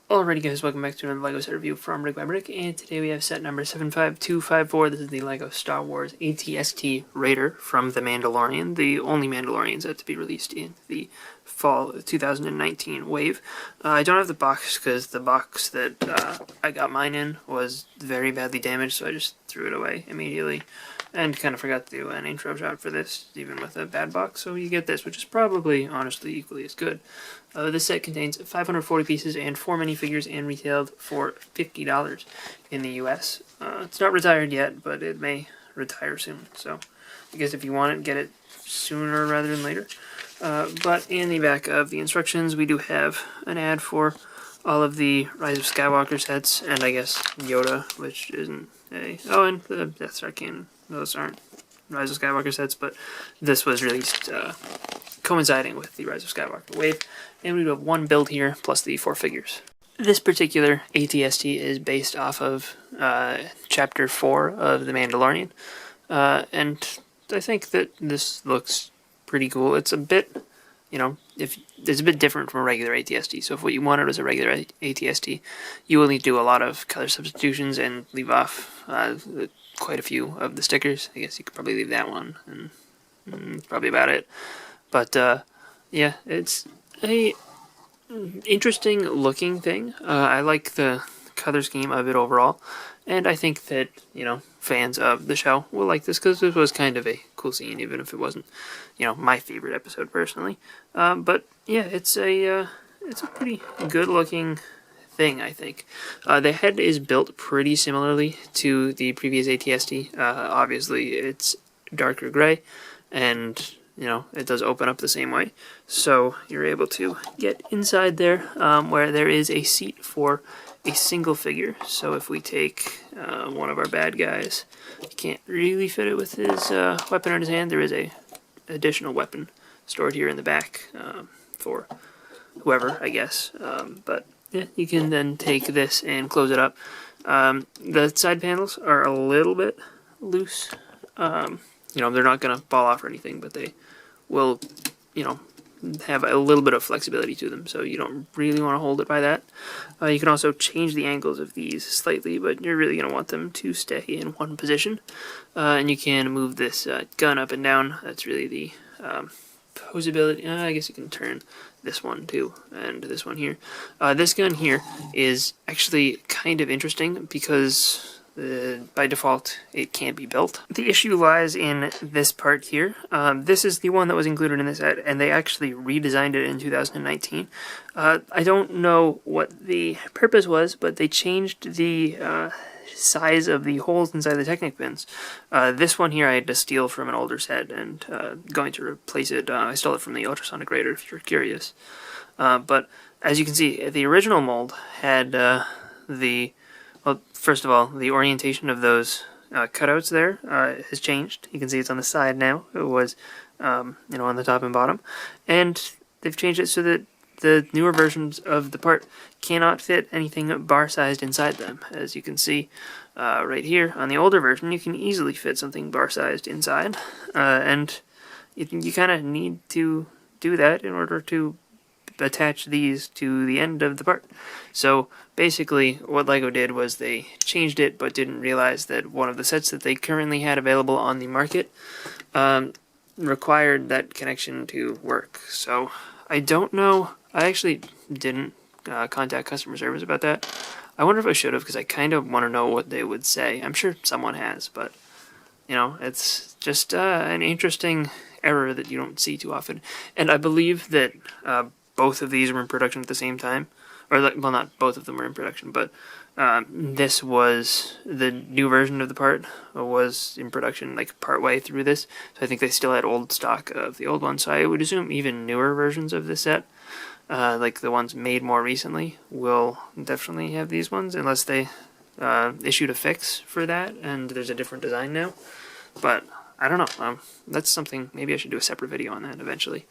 Alrighty guys, welcome back to another LEGO set review from BrickByBrick, and today we have set number 75254. This is the LEGO Star Wars AT-ST Raider from The Mandalorian, the only Mandalorian set to be released in the fall 2019 wave. I don't have the box because the box that I got mine in was very badly damaged, so I just threw it away immediately. And kind of forgot to do an intro shot for this, even with a bad box, so you get this, which is probably, honestly, equally as good. This set contains 540 pieces and 4 minifigures and retailed for $50 in the US. It's not retired yet, but it may retire soon, so I guess if you want it, get it sooner rather than later. But in the back of the instructions, we do have an ad for all of the Rise of Skywalker sets, and I guess Yoda, which isn't a... Oh, and the Death Star cannon. Those aren't Rise of Skywalker sets, but this was released coinciding with the Rise of Skywalker wave, and we do have one build here, plus the 4 figures. This particular AT-ST is based off of Chapter 4 of The Mandalorian, and I think that this looks pretty cool. It's a bit, it's a bit different from a regular AT-ST, so if what you wanted was a regular AT-ST, you will need to do a lot of color substitutions and leave off quite a few of the stickers. I guess you could probably leave that one, and that's probably about it. But, yeah, it's a interesting looking thing. I like the color scheme of it overall, and I think that, fans of the show will like this, because this was kind of a cool scene, even if it wasn't, my favorite episode personally. But, yeah, it's a pretty good looking thing, I think. The head is built pretty similarly to the previous AT-ST. Obviously, it's darker gray, and it does open up the same way, so you're able to get inside there, where there is a seat for a single figure. So if we take one of our bad guys, you can't really fit it with his weapon in his hand. There is a additional weapon stored here in the back for whoever, I guess, but yeah, you can then take this and close it up. The side panels are a little bit loose. They're not going to fall off or anything, but they will, have a little bit of flexibility to them, so you don't really want to hold it by that. You can also change the angles of these slightly, but you're really going to want them to stay in one position. And you can move this gun up and down. That's really the posability. I guess you can turn this one too, and this one here. This gun here is actually kind of interesting because by default it can't be built. The issue lies in this part here. This is the one that was included in this set, and they actually redesigned it in 2019. I don't know what the purpose was, but they changed the size of the holes inside the Technic pins. This one here I had to steal from an older set, and going to replace it, I stole it from the Ultrasonic Raider, if you're curious. But as you can see, the original mold had well, first of all, the orientation of those cutouts there has changed. You can see it's on the side now. It was, on the top and bottom. And they've changed it so that the newer versions of the part cannot fit anything bar-sized inside them. As you can see right here, on the older version, you can easily fit something bar-sized inside. And you kind of need to do that in order to attach these to the end of the part. So basically what LEGO did was they changed it, but didn't realize that one of the sets that they currently had available on the market required that connection to work. So I don't know. I actually didn't contact customer service about that. I wonder if I should have, because I kind of want to know what they would say. I'm sure someone has, but it's just an interesting error that you don't see too often. And I believe that both of these were in production at the same time. Or, well, not both of them were in production, but this was the new version of the part was in production like partway through this. So I think they still had old stock of the old one. So I would assume even newer versions of this set, like the ones made more recently, will definitely have these ones, unless they issued a fix for that and there's a different design now. But I don't know. That's something, maybe I should do a separate video on that eventually,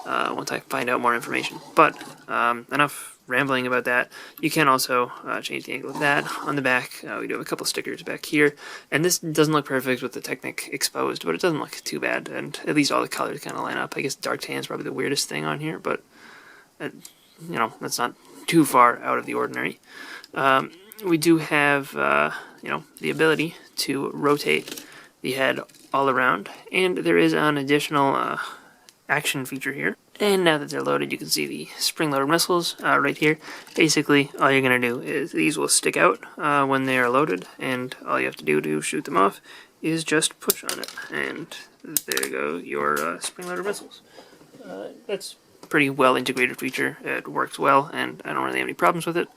once I find out more information. But enough rambling about that. You can also change the angle of that on the back. We do have a couple stickers back here, and this doesn't look perfect with the Technic exposed, but it doesn't look too bad, and at least all the colors kind of line up. I guess dark tan is probably the weirdest thing on here, but that's not too far out of the ordinary. We do have, the ability to rotate the head all around, and there is an additional action feature here. And now that they're loaded, you can see the spring-loaded missiles right here. Basically, all you're going to do is these will stick out when they are loaded, and all you have to do to shoot them off is just push on it. And there go your spring-loaded missiles. That's a pretty well-integrated feature. It works well, and I don't really have any problems with it.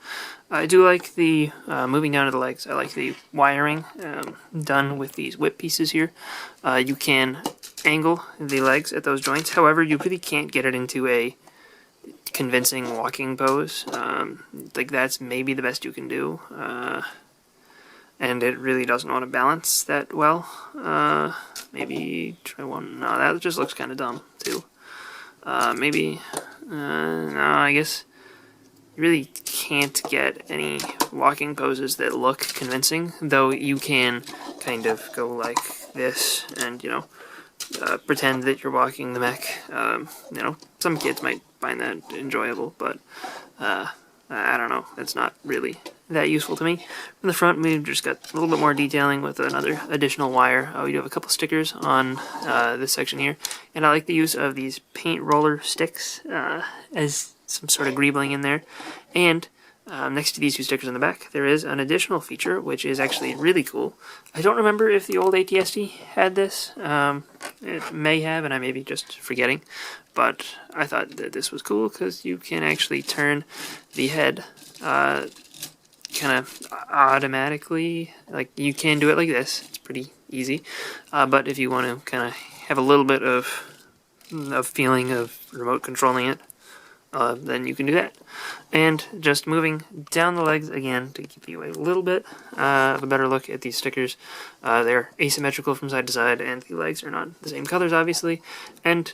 I do like the moving down to the legs. I like the wiring done with these whip pieces here. You can angle the legs at those joints. However, you really can't get it into a convincing walking pose. Like that's maybe the best you can do. And it really doesn't want to balance that well. Maybe try one. No, that just looks kind of dumb too. Maybe, no, I guess you really can't get any walking poses that look convincing, though you can kind of go like this and, pretend that you're walking the mech. Some kids might find that enjoyable, but I don't know, it's not really that useful to me. From the front, we've just got a little bit more detailing with another additional wire. We do have a couple stickers on this section here, and I like the use of these paint roller sticks as some sort of greebling in there. And next to these two stickers on the back, there is an additional feature, which is actually really cool. I don't remember if the old ATST had this. It may have, and I may be just forgetting. But I thought that this was cool because you can actually turn the head kind of automatically. Like, you can do it like this. It's pretty easy. But if you want to kind of have a little bit of feeling of remote controlling it, then you can do that. And just moving down the legs again to give you a little bit of a better look at these stickers. They're asymmetrical from side to side, and the legs are not the same colors, obviously. And,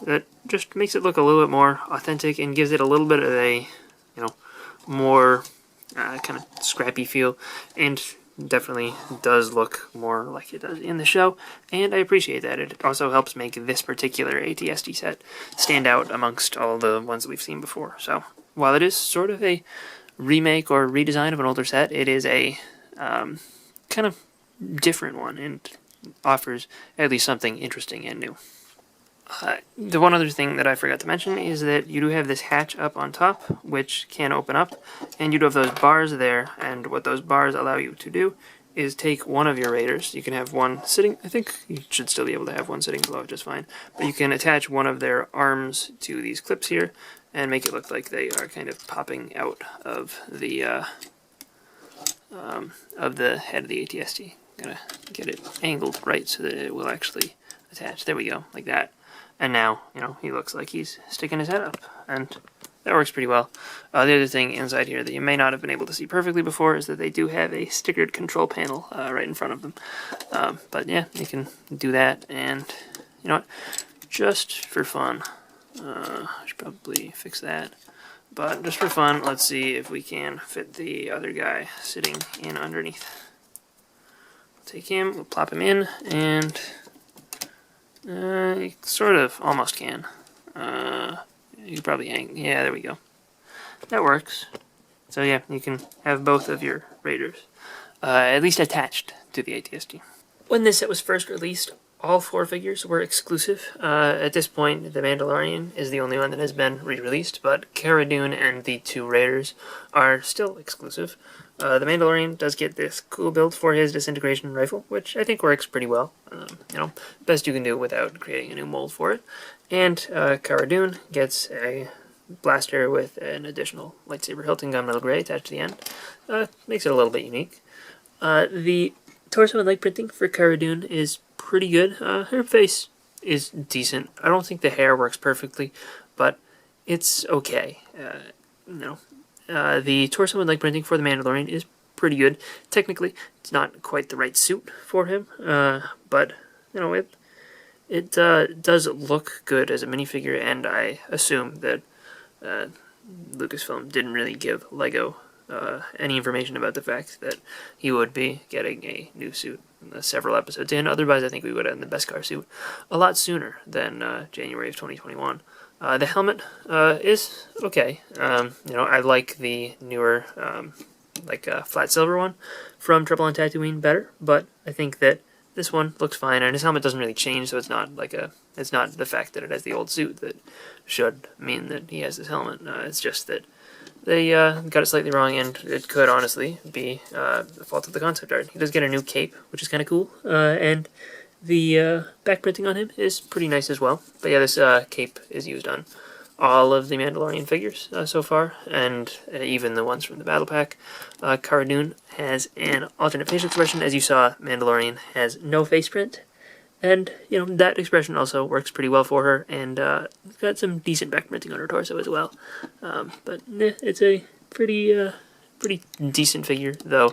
that just makes it look a little bit more authentic and gives it a little bit of a, more kind of scrappy feel, and definitely does look more like it does in the show, and I appreciate that. It also helps make this particular ATST set stand out amongst all the ones that we've seen before. So while it is sort of a remake or redesign of an older set, it is a kind of different one and offers at least something interesting and new. The one other thing that I forgot to mention is that you do have this hatch up on top, which can open up, and you do have those bars there, and what those bars allow you to do is take one of your raiders. You can have one sitting, I think you should still be able to have one sitting below it just fine, but you can attach one of their arms to these clips here, and make it look like they are kind of popping out of the head of the ATST. Gotta get it angled right so that it will actually attach. There we go, like that. And now, he looks like he's sticking his head up, and that works pretty well. The other thing inside here that you may not have been able to see perfectly before is that they do have a stickered control panel right in front of them. But yeah, you can do that, and you know what, just for fun, I should probably fix that, but just for fun, let's see if we can fit the other guy sitting in underneath. Take him, we'll plop him in, and you sort of almost can. You probably hang. Yeah, there we go. That works. So yeah, you can have both of your raiders, at least attached to the ATST. When this set was first released, all 4 figures were exclusive. At this point, the Mandalorian is the only one that has been re-released, but Cara Dune and the 2 raiders are still exclusive. The Mandalorian does get this cool build for his disintegration rifle, which I think works pretty well. Best you can do without creating a new mold for it. And Cara Dune gets a blaster with an additional lightsaber hilt and gunmetal gray attached to the end. Makes it a little bit unique. The torso and leg printing for Cara Dune is pretty good. Her face is decent. I don't think the hair works perfectly, but it's okay. The torso and leg printing for the Mandalorian is pretty good. Technically, it's not quite the right suit for him, but it does look good as a minifigure, and I assume that Lucasfilm didn't really give LEGO any information about the fact that he would be getting a new suit several episodes in. Otherwise, I think we would have gotten the Beskar suit a lot sooner than January of 2021. The helmet is okay. I like the newer, flat silver one from Triple on Tatooine better, but I think that this one looks fine, and his helmet doesn't really change, so it's not it's not the fact that it has the old suit that should mean that he has this helmet. It's just that they got it slightly wrong, and it could honestly be the fault of the concept art. He does get a new cape, which is kind of cool, and the back printing on him is pretty nice as well. But yeah, this cape is used on all of the Mandalorian figures so far, and even the ones from the Battle Pack. Cara Dune has an alternate facial expression. As you saw, Mandalorian has no face print, and that expression also works pretty well for her, and got some decent back printing on her torso as well. But it's a pretty decent figure, though.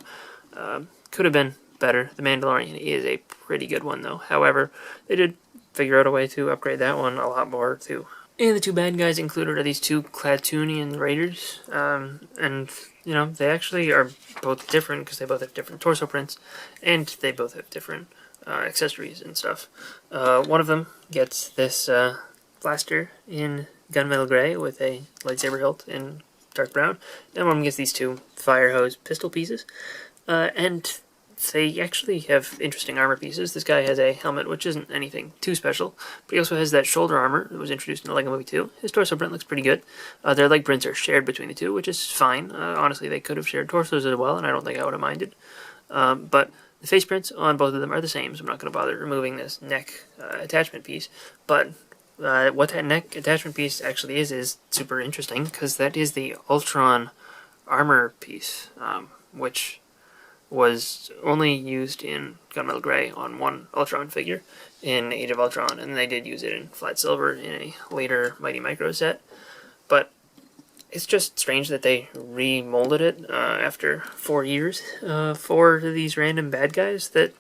Could have been better. The Mandalorian is a pretty good one, though. However, they did figure out a way to upgrade that one a lot more, too. And the two bad guys included are these two Klatooinian raiders, and they actually are both different because they both have different torso prints, and they both have different accessories and stuff. One of them gets this blaster in gunmetal gray with a lightsaber hilt in dark brown, and one of them gets these two fire hose pistol pieces, and they actually have interesting armor pieces. This guy has a helmet, which isn't anything too special, but he also has that shoulder armor that was introduced in the LEGO Movie 2. His torso print looks pretty good. Their leg prints are shared between the two, which is fine. Honestly, they could have shared torsos as well, and I don't think I would have minded. But the face prints on both of them are the same, so I'm not going to bother removing this neck attachment piece. But what that neck attachment piece actually is super interesting, because that is the Ultron Armor piece, which was only used in gunmetal gray on one Ultron figure in Age of Ultron, and they did use it in flat silver in a later Mighty Micro set. But it's just strange that they remolded it after 4 years for these random bad guys that,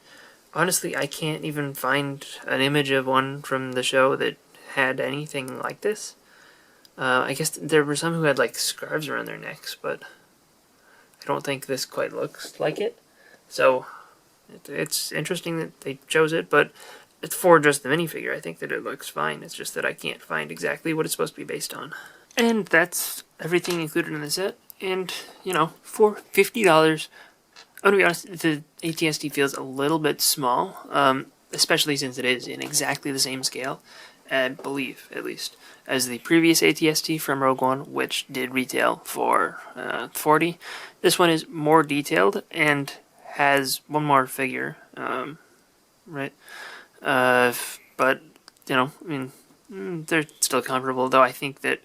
honestly, I can't even find an image of one from the show that had anything like this. I guess there were some who had, like, scarves around their necks, but I don't think this quite looks like it. So, it's interesting that they chose it, but for just the minifigure, I think that it looks fine. It's just that I can't find exactly what it's supposed to be based on. And that's everything included in the set. And, for $50, I'm gonna be honest, the ATST feels a little bit small, especially since it is in exactly the same scale, I believe, at least, as the previous ATST from Rogue One, which did retail for $40. This one is more detailed and has one more figure, right? But, they're still comparable, though I think that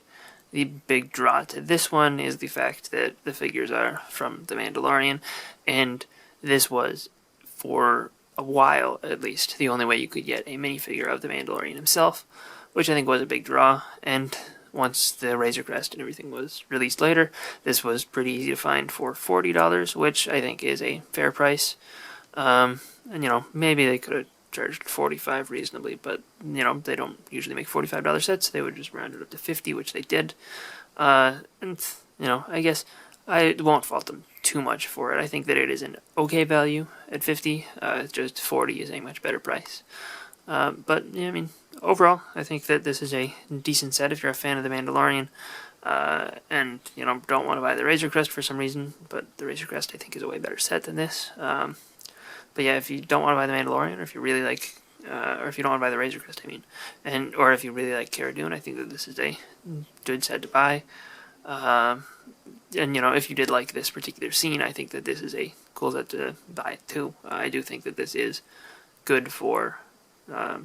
the big draw to this one is the fact that the figures are from The Mandalorian, and this was, for a while at least, the only way you could get a minifigure of The Mandalorian himself, which I think was a big draw, and once the Razor Crest and everything was released later, this was pretty easy to find for $40, which I think is a fair price. And, maybe they could have charged $45 reasonably, but, they don't usually make $45 sets. They would just round it up to $50, which they did. And, I guess I won't fault them too much for it. I think that it is an okay value at $50. Just $40 is a much better price. But, yeah, overall, I think that this is a decent set if you're a fan of The Mandalorian, and, don't want to buy the Razor Crest for some reason, but the Razor Crest, I think, is a way better set than this. But yeah, if you don't want to buy The Mandalorian, or if you really like, or if you don't want to buy the Razor Crest, or if you really like Cara Dune, I think that this is a good set to buy. And, if you did like this particular scene, I think that this is a cool set to buy, too. I do think that this is good for a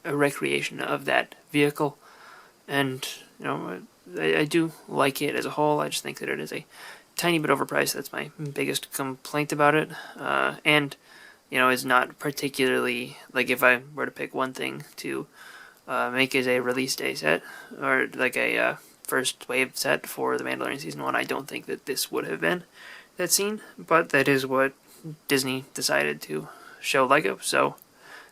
recreation of that vehicle, and I do like it as a whole. I just think that it is a tiny bit overpriced. That's my biggest complaint about it, and is not particularly, like, if I were to pick one thing to make as a release day set, or like a first wave set for The Mandalorian Season 1, I don't think that this would have been that scene, but that is what Disney decided to show LEGO, so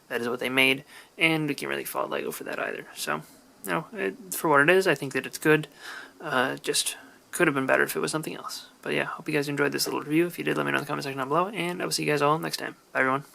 that is what they made, and we can't really fault LEGO for that either. So, for what it is, I think that it's good. Just could have been better if it was something else. But yeah, hope you guys enjoyed this little review. If you did, let me know in the comment section down below, and I will see you guys all next time. Bye, everyone.